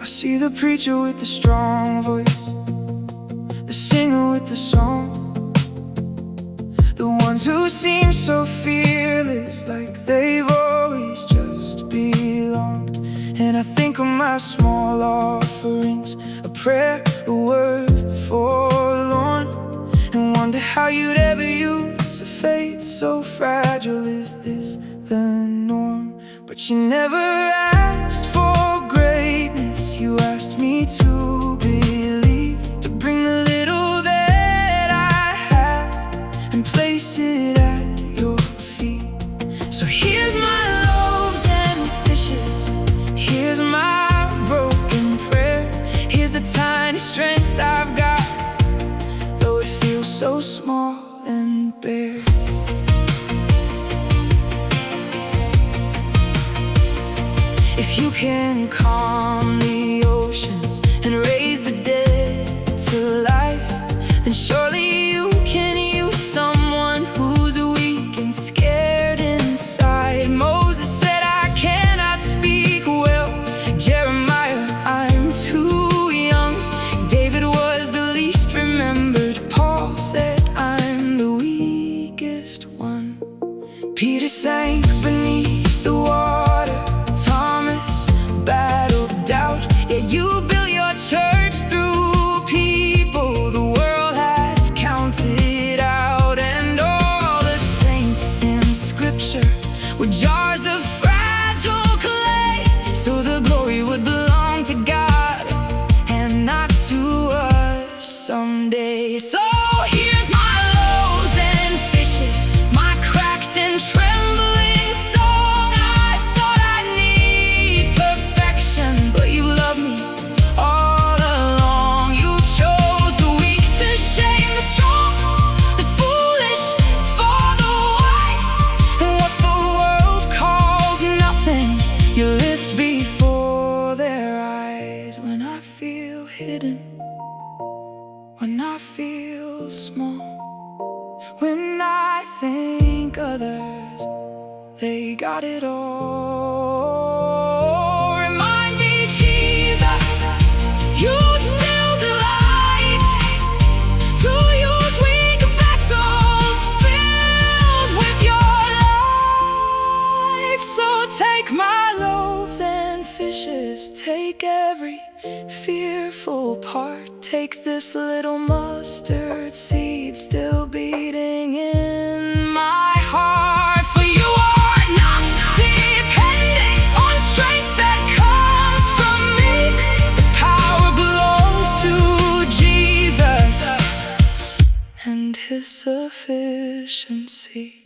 I see the preacher with the strong voice, the singer with the song, the ones who seem so fearless, like they've always just belonged. And I think of my small offerings, a prayer, a word, forlorn, and wonder how you'd ever use a faith so fragile. Is this the norm? But you never asked for greatness, you asked me to believe, to bring the little that I have and place it at your feet. So here's my loaves and fishes, here's my broken prayer, here's the tiny strength I've got, though it feels so small and bare. If you can calm the oceans and raise the dead to life, then surely you can use someone who's weak and scared inside. Moses said, I cannot speak well. Jeremiah, I'm too young. David was the least remembered. Paul said, I'm the weakest one. Peter sank beneath the water, Thomas battled doubt, yet you built your church through people the world had counted out. And all the saints in Scripture were jars of fragile clay, so the glory would belong to God and not to us someday. So here's my loaves and fishes, my cracked and trembling song. I thought I need perfection, but you love me all along. You chose the weak to shame the strong, the foolish for the wise, and what the world calls nothing, you lift before their eyes. When I feel hidden, when I feel small, when I think others, they got it all, remind me, Jesus, you still delight to use weak vessels filled with your life. So take my loaves and fishes, take every fearful part, take this little mustard seed still beating in my heart. For you are not depending on strength that comes from me, the power belongs to Jesus and His sufficiency.